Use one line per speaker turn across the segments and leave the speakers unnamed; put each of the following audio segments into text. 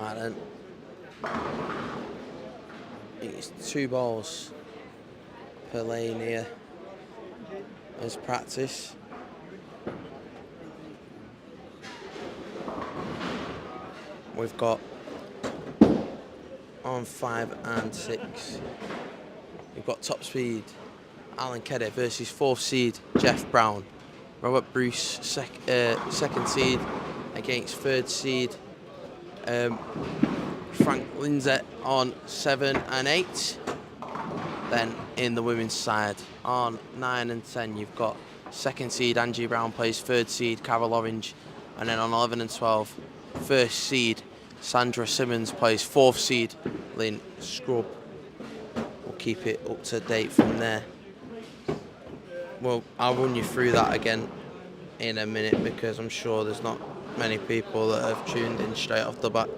Right then. It's 2 balls per lane here as practice. We've got on 5 and 6. We've got top speed Alan Kedder versus 4th seed Jeff Brown. Robert Bruce, 2nd seed against 3rd seed Frank Lindsay on 7 and 8. Then in the women's side on 9 and 10 you've got 2nd seed Angie Brown plays 3rd seed Carol Orange, and then on 11 and 12 1st seed Sandra Simmons plays 4th seed Lynn Scrub. We'll keep it up to date from there. Well, I'll run you through that again in a minute because I'm sure there's not many people that have tuned in straight off the back.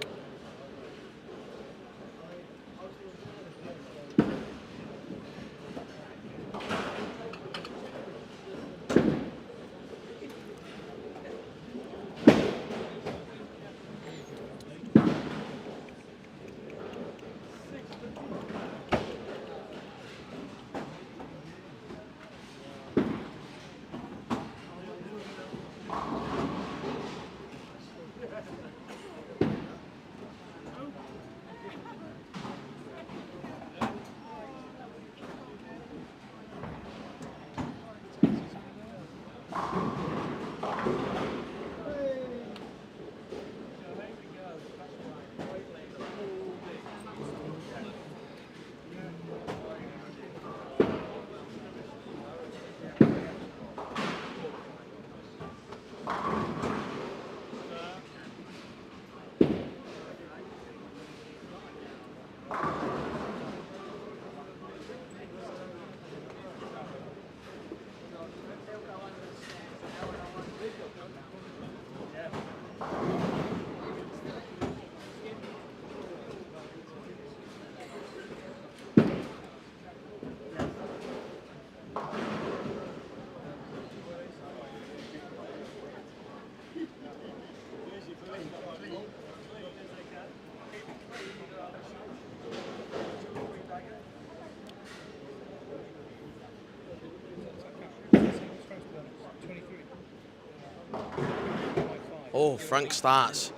Oh, Frank starts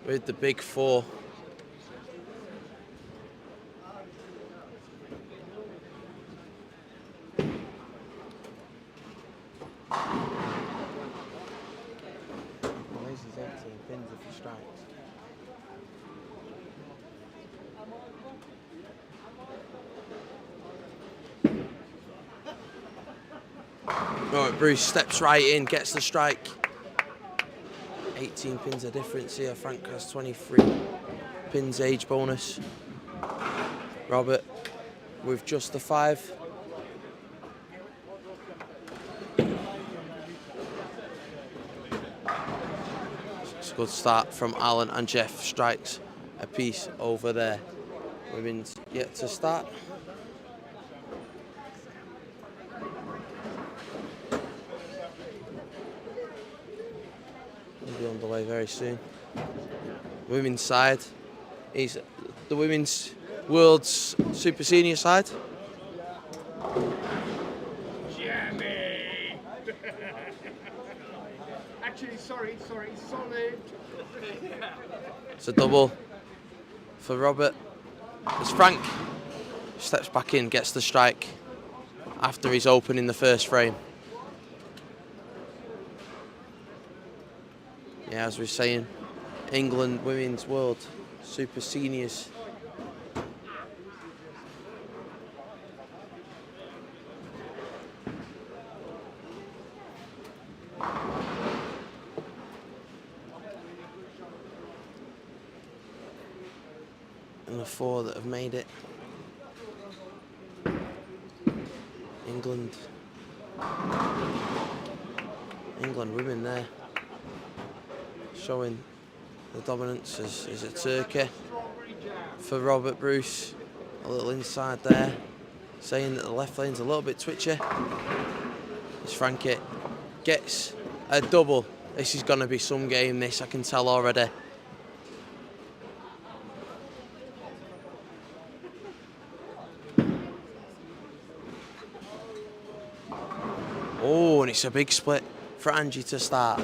with the big 4. Lazy's 18 pins if he strikes. Right, Bruce steps right in, gets the strike. 18 pins of difference here. Frank has 23 pins age bonus. Robert with just the 5. It's a good start from Alan and Jeff. Strikes a piece over there. Women's yet to start. Will be underway very soon. Women's side is the women's world's super senior side.
Jamie! Actually, sorry, solid.
It's a double for Robert. As Frank steps back in, gets the strike after he's opening the first frame. Yeah, as we're saying, England Women's World Super Seniors. And the 4 that have made it. England women there. Showing the dominance is a Turkey for Robert Bruce. A little inside there, saying that the left lane's a little bit twitchy. As Frankie gets a double. This is going to be some game, this, I can tell already. Oh, and it's a big split for Angie to start.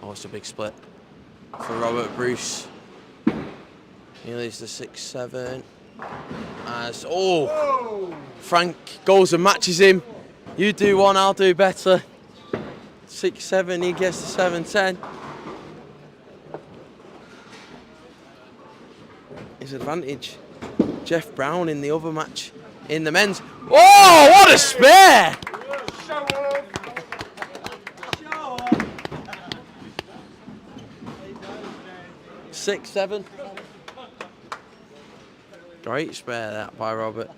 Oh, it's a big split for Robert Bruce. He leads the 6-7. As Frank goes and matches him. You do one, I'll do better. 6-7, he gets the 7-10. His advantage. Jeff Brown in the other match in the men's. Oh, what a spare!
Show off.
6-7. Great spare that by Robert.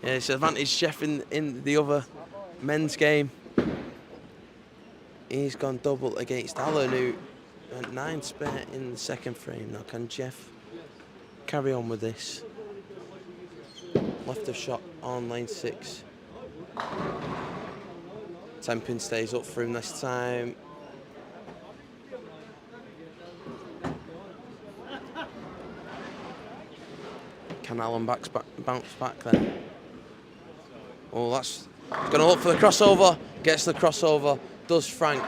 Yeah, it's advantage Jeff in the other men's game. He's gone double against Alan, who went 9 spare in the second frame. Now can Jeff carry on with this? Left of shot on lane 6. 10 pin stays up for him this time. Can Alan bounce back then? Oh, that's going to look for the crossover. Gets the crossover. Does Frank.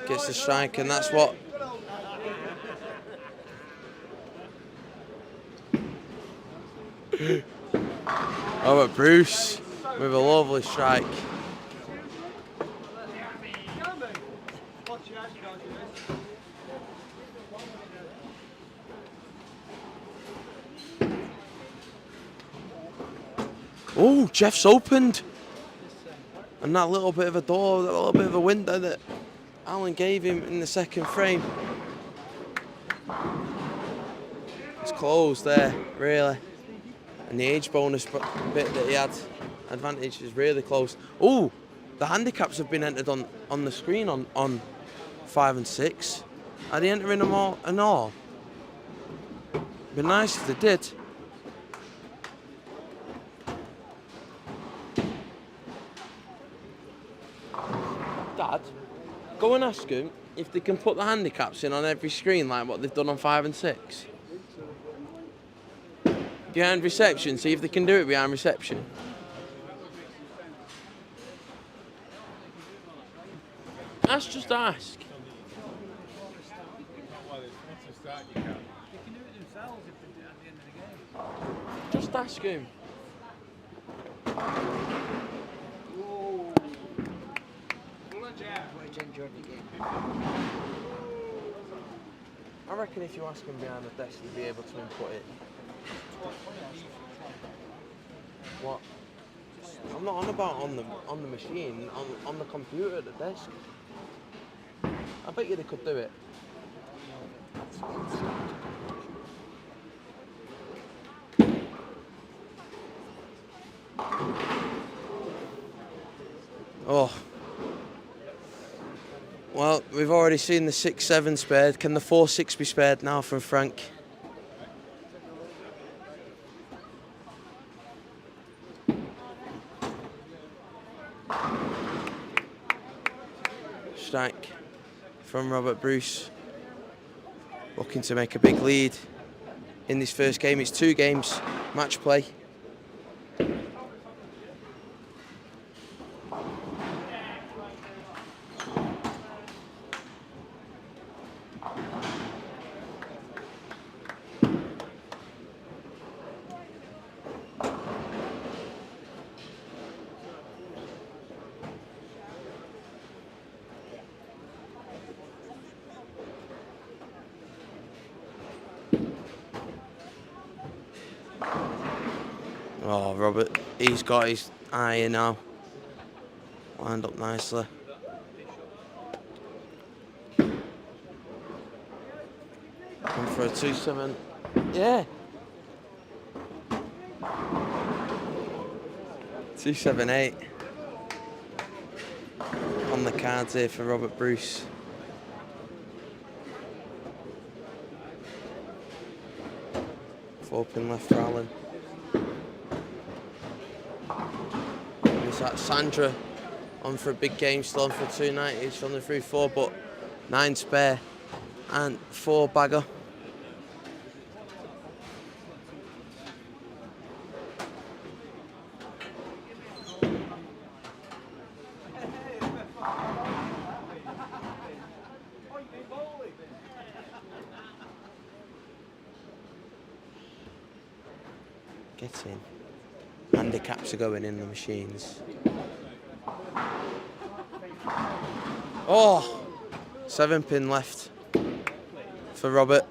Gets the strike, and that's what. Robert Bruce with a lovely strike. Oh, Jeff's opened. And that little bit of a door, that little bit of a window that Alan gave him in the second frame. It's closed there, really. And the age bonus bit that he had, advantage, is really close. Oh, the handicaps have been entered on the screen on 5 and 6. Are they entering them all and all? It'd be nice if they did. Dad, go and ask them if they can put the handicaps in on every screen like what they've done on 5 and 6. Behind reception, see if they can do it behind reception. Just ask. Just ask him. I reckon if you ask him behind the desk, he'll be able to input it. What? I'm not on about on the machine, on the computer at the desk. I bet you they could do it. Oh. Well, we've already seen the 6-7 spared. Can the 4-6 be spared now from Frank? Strike from Robert Bruce. Looking to make a big lead in this first game. It's 2 games, match play. Oh, Robert, he's got his eye in now. Lined up nicely. Come for a 2-7. Yeah. 2-7-8. on the cards here for Robert Bruce. Four pin left for Alan. Is that Sandra on for a big game, still on for 290. She's on the through 4, but 9 spare and 4 bagger. Get in. Handicaps are going in the machines. Oh! 7 pin left for Robert.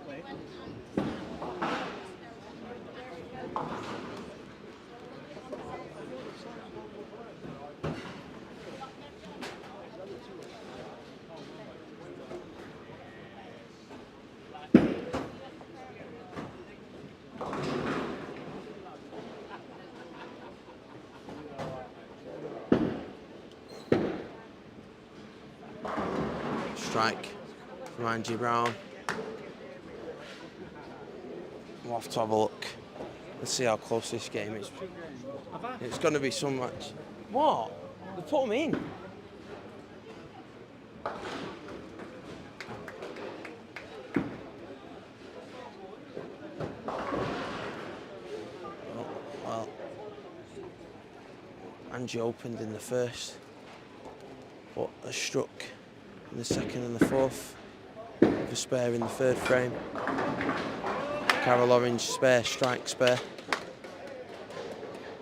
Strike from Angie Brown. We'll have to have a look. Let's see how close this game is. It's going to be so much. What? They put him in. Oh, well, Angie opened in the first, but has struck in the second and the fourth, with a spare in the third frame. Carol Orange spare, strike spare.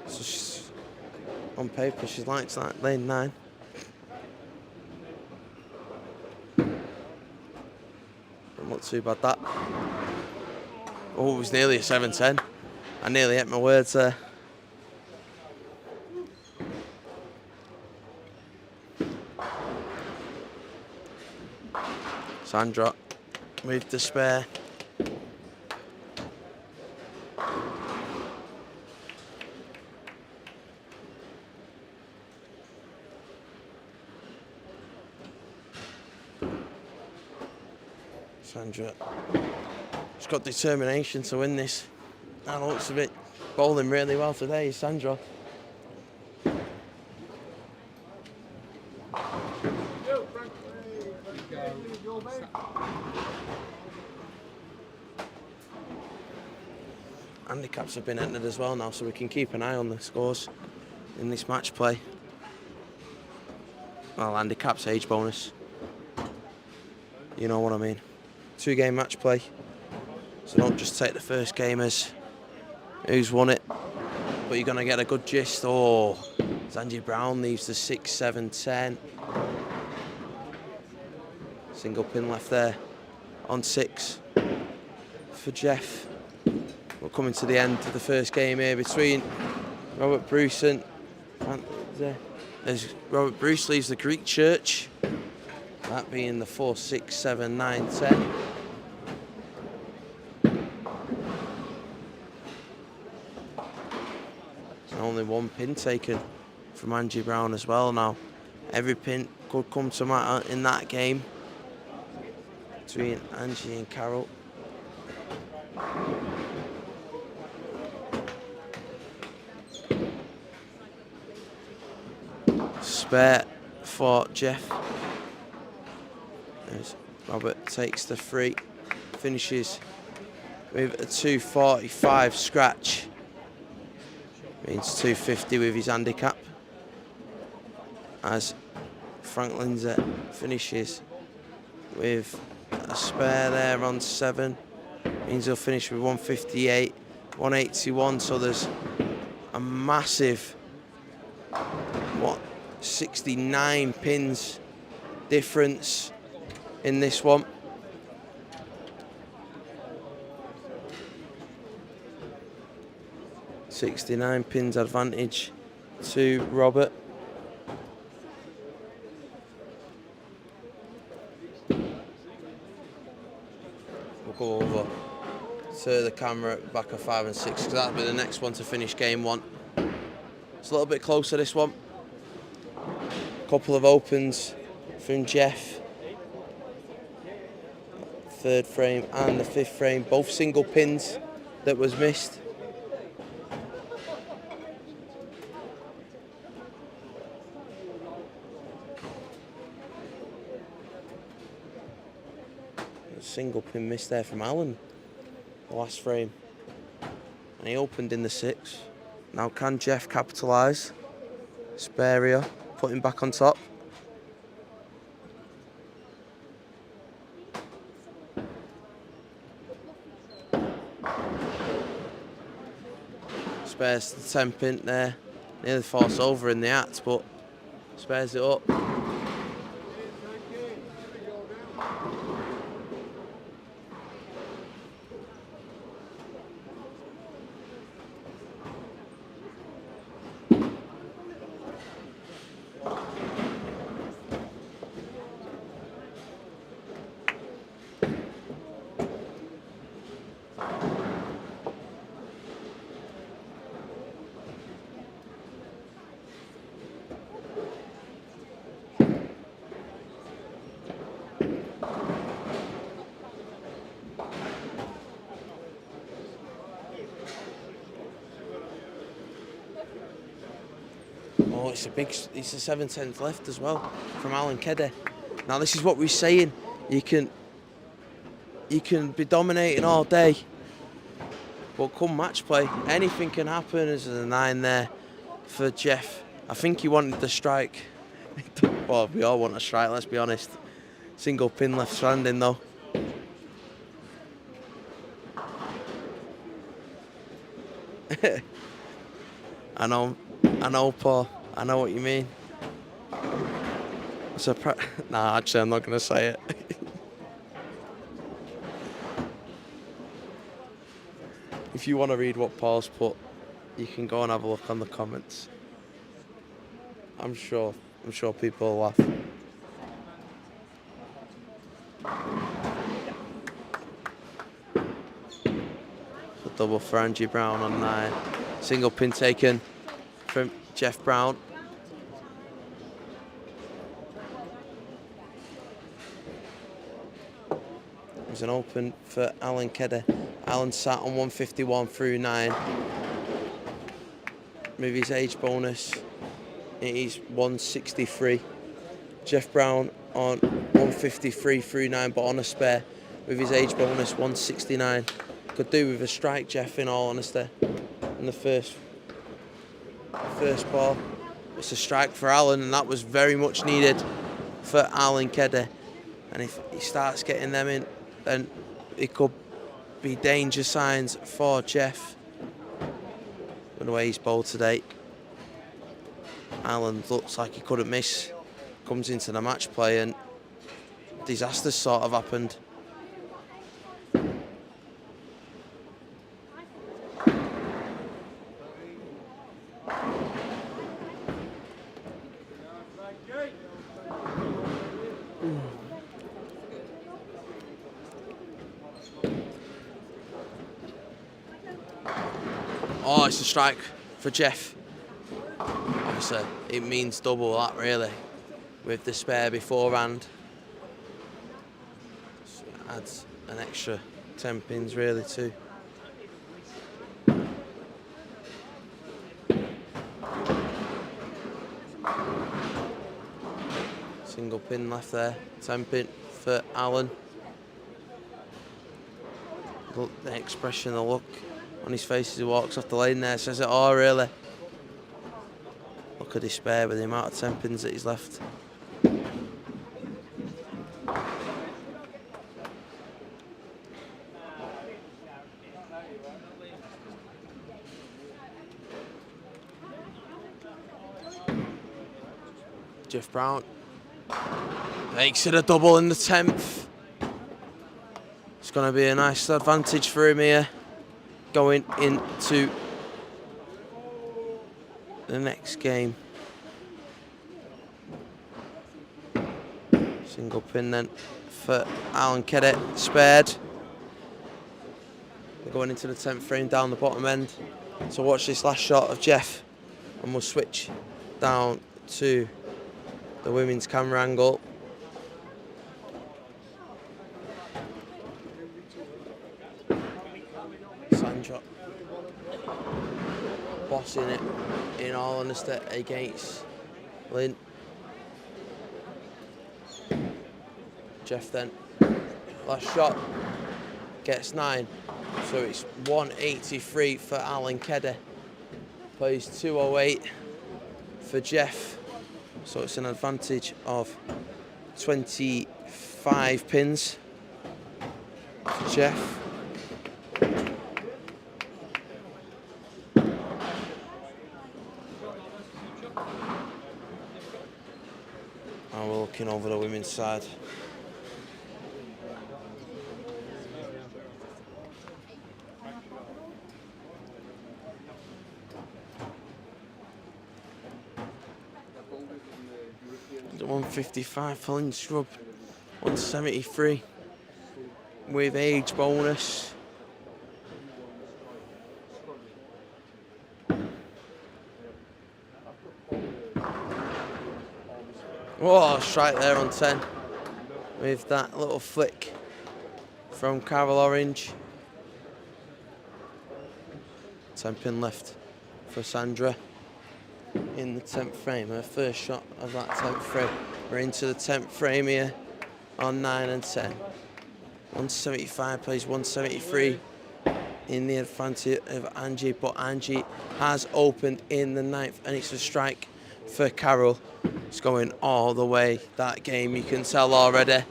So she's, on paper, she likes that lane 9. Don't look too bad that. Oh, it was nearly a 7-10. I nearly ate my words there. Sandra with the spare. Sandra, she's got determination to win this. That looks a bit bowling really well today, Sandra. Handicaps have been entered as well now, so we can keep an eye on the scores in this match play. Well, handicaps, age bonus. You know what I mean. 2-game match play. So don't just take the first game as who's won it, but you're going to get a good gist. Oh, Angie Brown leaves the 6, 7, 10. Single pin left there on 6 for Jeff. We're coming to the end of the first game here between Robert Bruce and as Robert Bruce leaves the Greek Church. That being the 4, 6, 7, 9, 10. And only 1 pin taken from Angie Brown as well now. Every pin could come to matter in that game between Angie and Carol. Spare for Jeff. As Robert takes the 3, finishes with a 245 scratch. Means 250 with his handicap. As Frank Lindsay finishes with a spare there on 7. Means he'll finish with 158, 181. So there's a massive, 69 pins difference in this one. .69 pins advantage to Robert. We'll go over to the camera at the back of 5 and 6 because that'll be the next one to finish game 1. It's a little bit closer, this one. Couple of opens from Jeff. Third frame and the fifth frame, both single pins that was missed. A single pin missed there from Alan, the last frame. And he opened in the 6. Now can Jeff capitalise? Spare here, put him back on top. Spares the 10 pin there. Nearly forced over in the act, but spares it up. Oh, it's a 7/10 left as well from Alan Kedde. Now this is what we're saying. You can be dominating all day, but come match play, anything can happen. There's a 9 there for Jeff. I think he wanted the strike. Well, we all want a strike, let's be honest. Single pin left standing though. I know, Paul. I know what you mean. Nah, actually, I'm not going to say it. If you want to read what Paul's put, you can go and have a look on the comments. I'm sure people will laugh. So double for Angie Brown on 9. Single pin taken from Jeff Brown. There's an open for Alan Kedde. Alan sat on 151 through 9. With his age bonus, it is 163. Jeff Brown on 153 through 9, but on a spare with his age bonus 169. Could do with a strike, Jeff, in all honesty. In the first ball, it's a strike for Alan, and that was very much needed for Alan Kedde. And if he starts getting them in, then it could be danger signs for Jeff. With the way he's bowled today, Alan looks like he couldn't miss. Comes into the match play and disaster sort of happened. Oh, it's a strike for Jeff. Obviously, it means double that, really, with the spare beforehand. So it adds an extra 10 pins, really, too. Single pin left there, 10 pin for Alan. Look, the expression, the look on his face as he walks off the lane there says it all, really. Look at despair with the amount of 10 pins that he's left. Jeff Brown makes it a double in the 10th. It's going to be a nice advantage for him here going into the next game. Single pin then for Alan Kedde, spared. They're going into the 10th frame down the bottom end. So watch this last shot of Jeff, and we'll switch down to the women's camera angle. Sandra bossing it, in all honesty, against Lynn. Jeff then, last shot, gets 9. So it's 183 for Alan Kedder. Plays 208 for Jeff. So it's an advantage of 25 pins for Jeff. And we're looking over the women's side. The 155 for Lynn Scrub, 173 with age bonus. Oh, strike there on 10 with that little flick from Carol Orange. 10 pin left for Sandra in the 10th frame. Her first shot of that 10th frame. We're into the 10th frame here on 9 and 10. 175 plays 173 in the advantage of Angie, but Angie has opened in the 9th, and it's a strike for Carol. It's going all the way that game, you can tell already.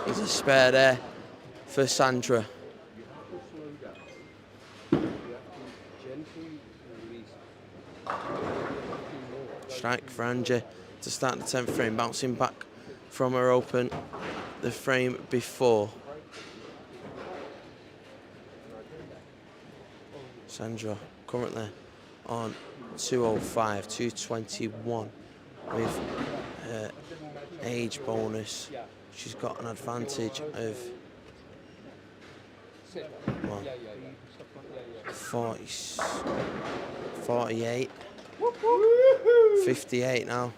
There's a spare there for Sandra. Strike for Angie to start the 10th frame, bouncing back from her open the frame before. Sandra currently on 205, 221 with her age bonus. She's got an advantage of 48, 58 now.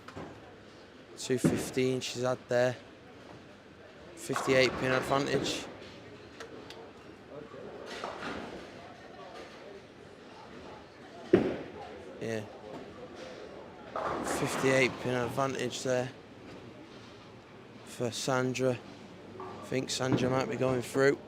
215 she's had there. 58 pin advantage. Yeah. 58 pin advantage there for Sandra. I think Sandra might be going through.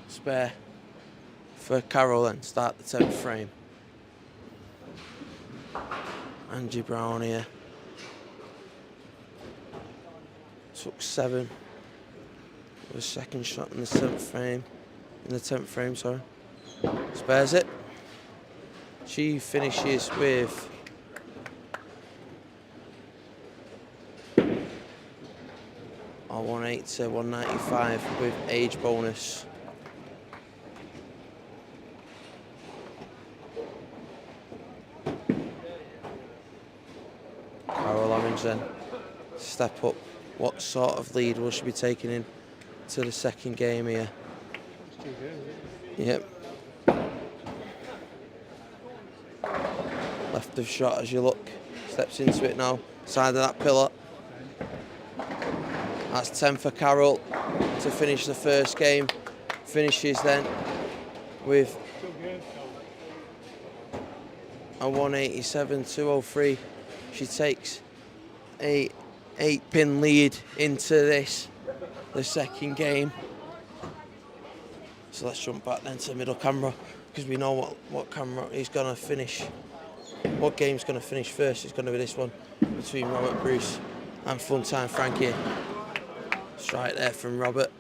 Spare for Carol then, start the 10th frame. Angie Brown here. Took 7. With a second shot in the 7th frame. In the 10th frame, sorry. Spares it. She finishes with a 180, 195 with age bonus. Then step up. What sort of lead will she be taking in to the second game here? Yep. Left of shot as you look. Steps into it now. Side of that pillar. That's 10 for Carol to finish the first game. Finishes then with a 187, 203. She takes a 8-pin lead into this, the second game. So let's jump back then to the middle camera, because we know what camera is going to finish. What game's going to finish first? It's going to be this one between Robert Bruce and Funtime Frankie. Strike there from Robert.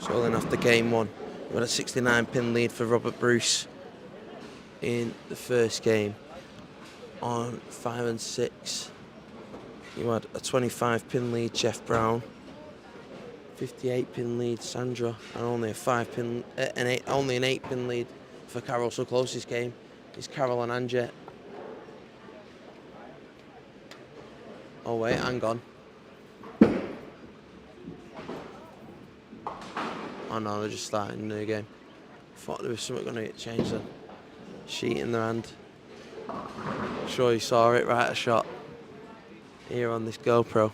So then after game 1, we had a 69-pin lead for Robert Bruce in the first game. On 5 and 6, you had a 25-pin lead, Jeff Brown. 58-pin lead, Sandra, and only a 5-pin, only an 8-pin lead for Carol. So closest game is Carol and Angie. Oh wait, hang on. Oh no, they're just starting a new game. Thought there was something going to get changed then. Sheet in their hand. Sure you saw it right, a shot here on this GoPro.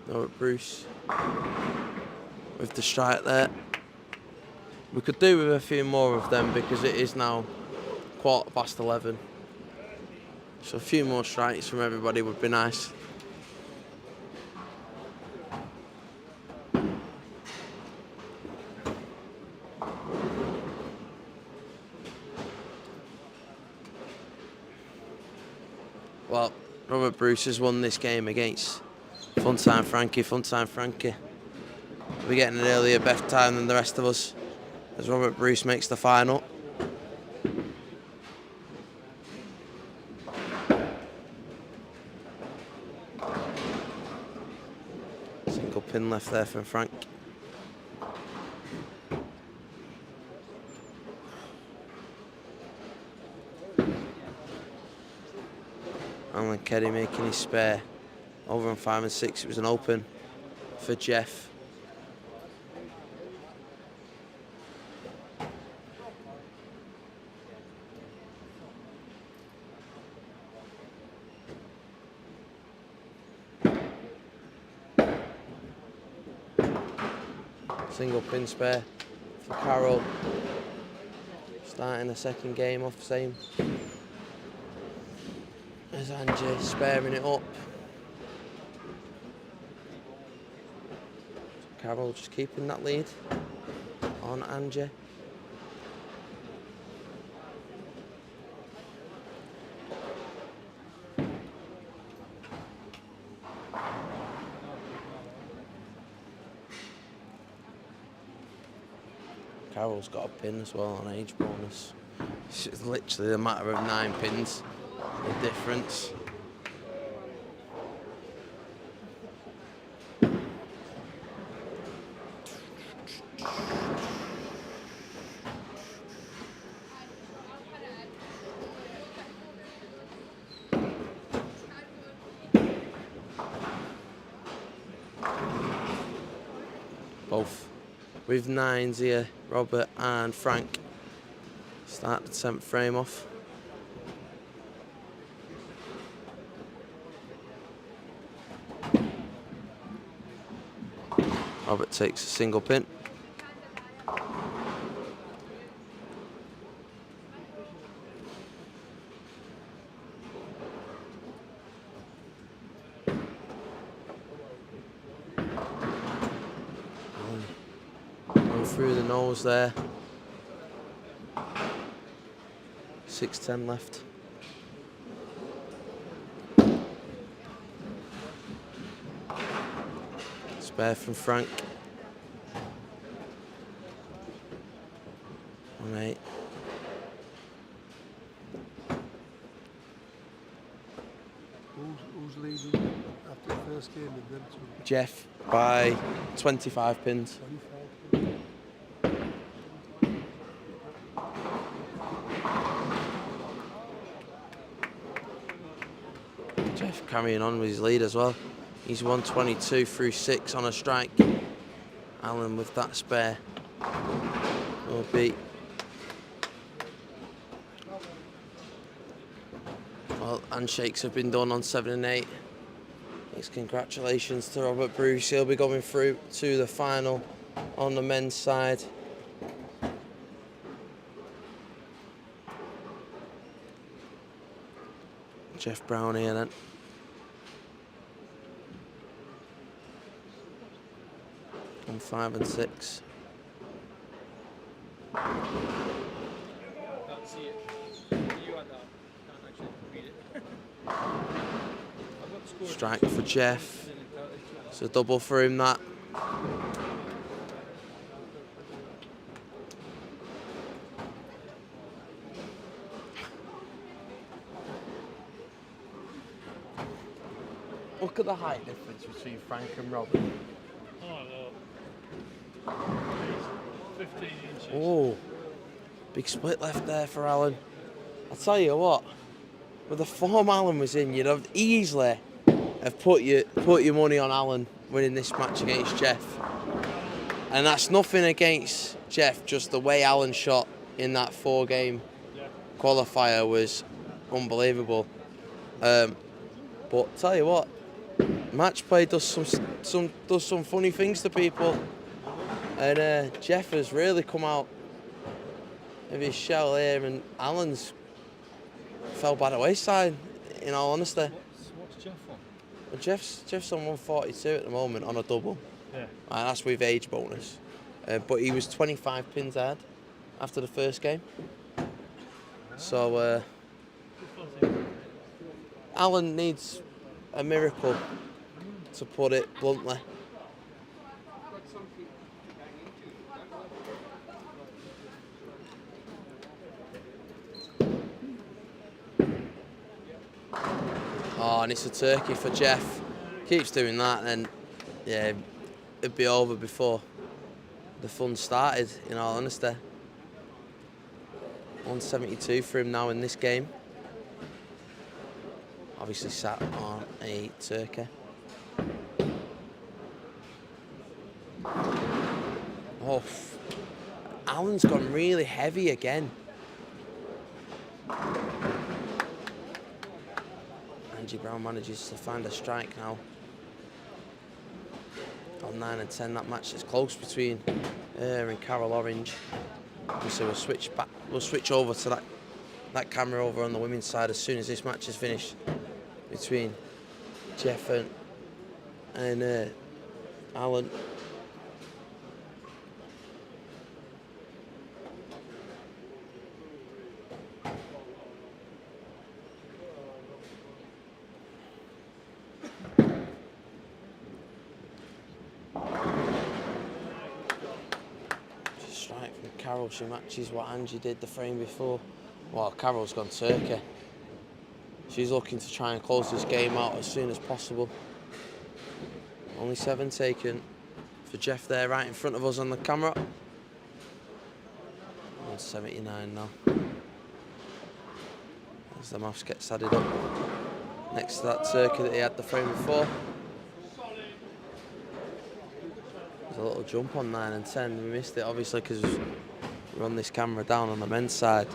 Robert Bruce with the strike there. We could do with a few more of them because it is now 11:15. So a few more strikes from everybody would be nice. Well, Robert Bruce has won this game against Funtime Frankie. Funtime Frankie will be getting an earlier best time than the rest of us as Robert Bruce makes the final. Single pin left there from Frank. Alan Keddy making his spare. Over on 5 and 6, it was an open for Jeff. Single pin spare for Carol. Starting the second game off same as Angie, sparing it up. Carol just keeping that lead on Angie. Carol's got a pin as well on age bonus. It's literally a matter of 9 pins, the difference. Both with 9s here, Robert and Frank. Start the 10th frame off. Robert takes a single pin. Through the nose there. 6:10 left. Spare from Frank. All right.
Who's leading after the first game with them two?
Jeff by 25 pins.
25.
Jeff carrying on with his lead as well. He's 122 through 6 on a strike. Alan with that spare will beat. Well, handshakes have been done on 7 and 8. It's congratulations to Robert Bruce. He'll be going through to the final on the men's side. Jeff Brown here then. On 5 and 6.
Can't see it. You had that. Can't actually read it.
Strike for Jeff. It's a double for him, that. Look at the height difference between Frank and Robert.
Oh, no. 15 inches.
Oh, big split left there for Alan. I'll tell you what, with the form Alan was in, you'd have easily have put your money on Alan winning this match against Jeff. And that's nothing against Jeff, just the way Alan shot in that 4-game qualifier was unbelievable. But tell you what, Matchplay does some funny things to people, and Jeff has really come out of his shell here, and Alan's fell by the wayside, in all honesty.
What's Jeff on?
Well, Jeff's on 142 at the moment on a double.
Yeah.
And that's with age bonus. But he was 25 pins ahead after the first game. So Alan needs a miracle, to put it bluntly. Oh, and it's a turkey for Jeff. Keeps doing that, and yeah, it'd be over before the fun started, in all honesty. 172 for him now in this game. Obviously sat on a turkey. Oh, Alan's gone really heavy again. Angie Brown manages to find a strike now. On 9 and 10, that match is close between her and Carol Orange. So we'll switch back. We'll switch over to that camera over on the women's side as soon as this match is finished between Jeff and Alan. Strike from Carol. She matches what Angie did the frame before. Well, Carol's gone turkey. She's looking to try and close this game out as soon as possible. Only 7 taken for Jeff there right in front of us on the camera. 179 now. As the maths gets added up next to that turkey that he had the frame before. There's a little jump on 9 and 10. We missed it obviously because we run this camera down on the men's side.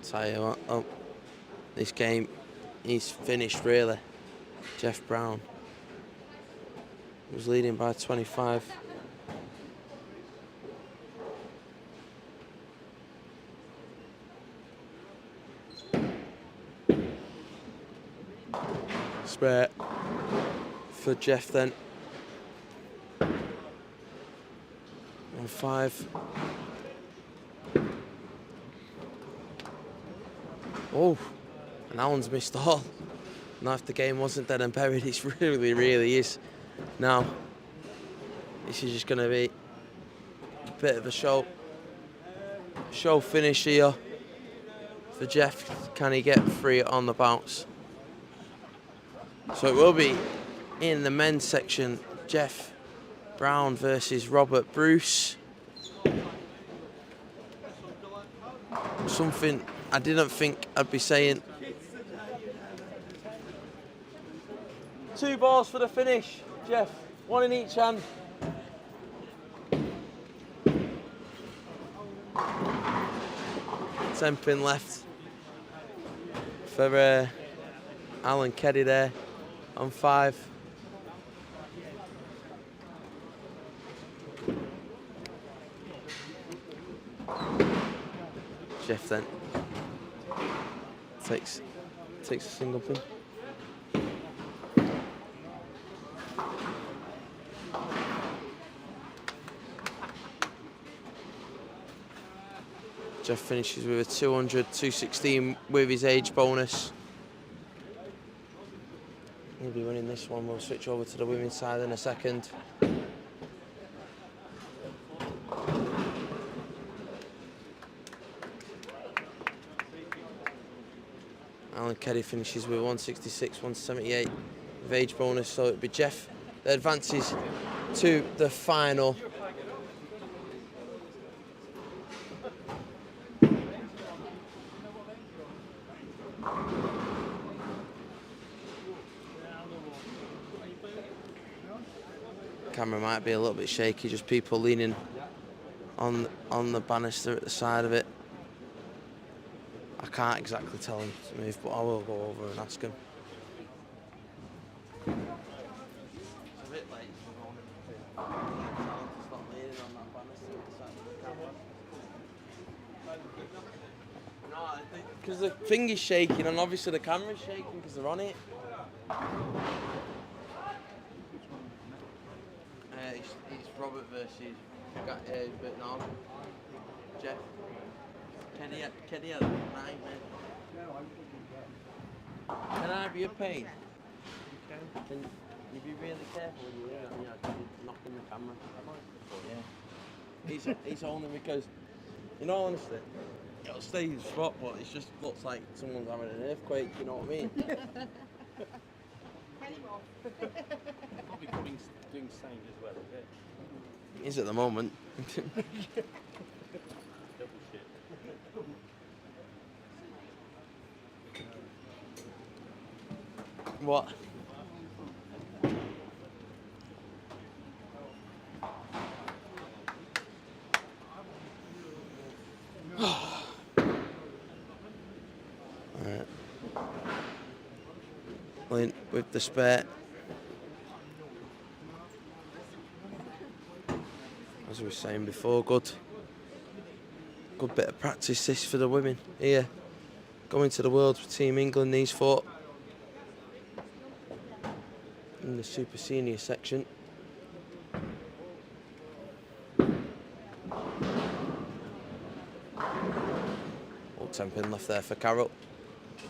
Tell you what, oh, this game is finished really. Jeff Brown was leading by 25. Spare for Jeff then. 1-5. Oh, and Alan's missed all. Now if the game wasn't dead and buried, it really is. Now, this is just going to be a bit of a show finish here for Jeff. Can he get free on the bounce? So it will be in the men's section, Jeff Brown versus Robert Bruce. Something I didn't think I'd be saying. 2 balls for the finish, Jeff. 1 in each hand. Ten pin left for Alan Keddy there on 5. Jeff then takes a single pin. Jeff finishes with a 200, 216 with his age bonus. He'll be winning this one. We'll switch over to the women's side in a second. Alan Keddy finishes with 166, 178 with age bonus. So it'll be Jeff that advances to the final. Camera might be a little bit shaky, just people leaning on the banister at the side of it. I can't exactly tell him to move, but I will go over and ask him. It's a bit late for morning. Stop leaning on that banister at the side of the camera. No, because the thing is shaking, and obviously the camera's shaking because they're on it. It's Robert versus Vietnam. Jeff. Kenny had a nightmare. Can I be a pain? Can you be really careful when you're knocking the camera? Yeah. It's only because, honestly, it'll stay in the spot, but it just looks like someone's having an earthquake, you know what I mean?
Probably doing same as well, is it?
It is at the moment.
Double shit.
What? Alright. Lint with the spare. As we were saying before, good bit of practice this for the women here. Going to the Worlds for Team England, these four. In the super senior section. All 10 pin left there for Carol.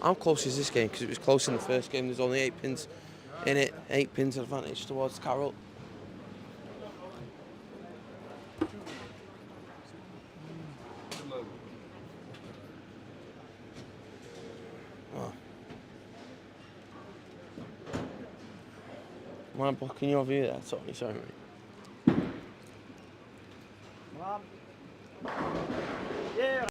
How close is this game? Because it was close in the first game. There's only 8 pins in it. 8 pins advantage towards Carol. Oh. Am I blocking your view there, Tony? Sorry, mate.
Yeah.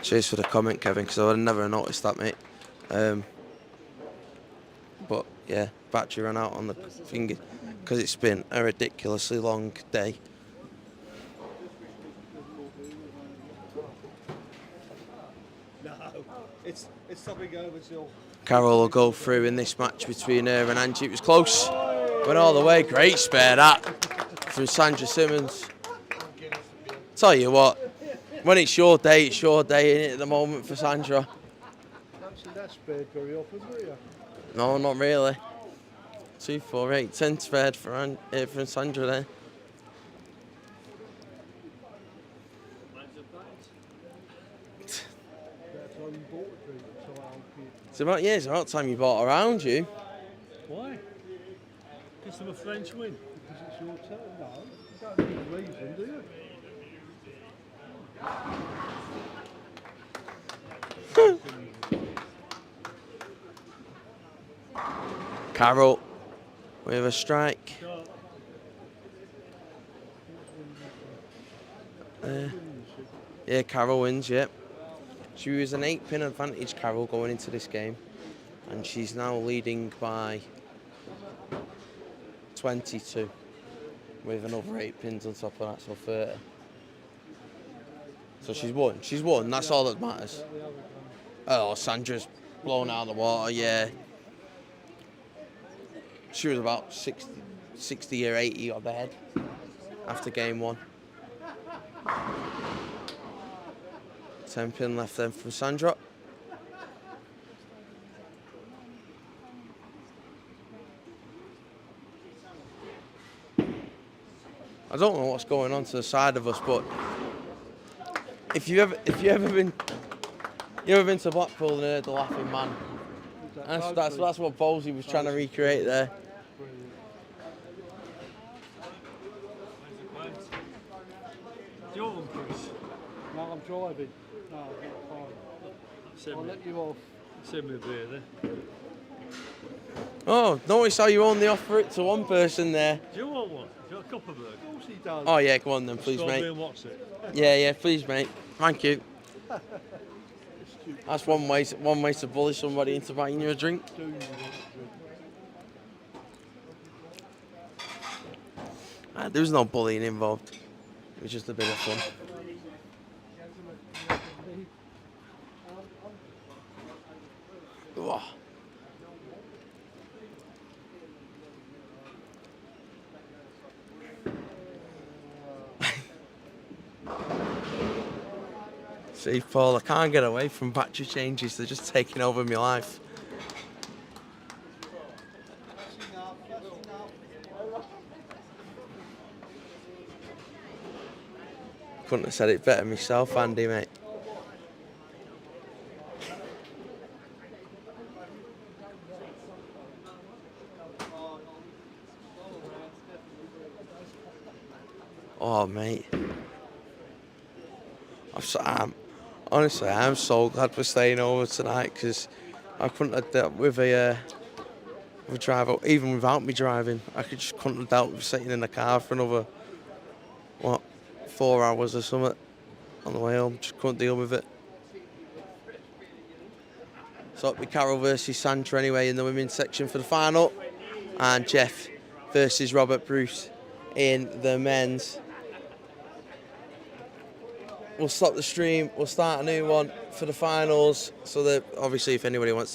Cheers for the comment, Kevin, because I would never noticed that, mate. But yeah, battery ran out on the finger because it's been a ridiculously long day.
No, it's something over till.
Carol will go through in this match between her and Angie. It was close, went all the way. Great spare that from Sandra Simmons. Tell you what, when it's your day, ain't it, at the moment for Sandra?
Don't see that spared very often, do you?
No, not really. 2, 4, 8, 10 spared for Sandra there.
That's how you bought a drink, so I'll keep.
It's about time you bought around you.
Why? Because I'm a French win.
Because it's your turn, no. You don't need a reason, do you?
Carol with a strike. Yeah, Carol wins, yep. She was an 8-pin advantage, Carol, going into this game. And she's now leading by 22 with another 8 pins on top of that, so 30. So she's won. She's won, that's all that matters. Oh, Sandra's blown out of the water, yeah. She was about 60 or 80 up ahead after game 1. 10 pin left then from Sandra. I don't know what's going on to the side of us, but if you ever been to Blackpool and heard the Laughing Man, that's what Bowlesy was trying to recreate there.
Do you want one, Chris?
No, I'm driving. No, I'm fine. I'll let you off.
Send me a beer then.
Oh, notice how you only offer it to one person there.
Do you want one? Do you want a cup of it?
Of course he does.
Oh yeah, come on then, please,
Strawberry
mate.
and what's it?
Yeah, please, mate. Thank you. That's one way to bully somebody into buying you a drink.
Do you want a drink?
There was no bullying involved. It was just a bit of fun. Oh. See, Paul, I can't get away from battery changes. They're just taking over my life. Couldn't have said it better myself, Andy, mate. Oh, mate. Honestly, I'm so glad we're staying over tonight because I couldn't have dealt with a driver, even without me driving. I couldn't have dealt with sitting in the car for another, 4 hours or something on the way home. Just couldn't deal with it. So it'll be Carol versus Sandra anyway in the women's section for the final, and Jeff versus Robert Bruce in the men's. We'll stop the stream. We'll start a new one for the finals. So that obviously, if anybody wants to go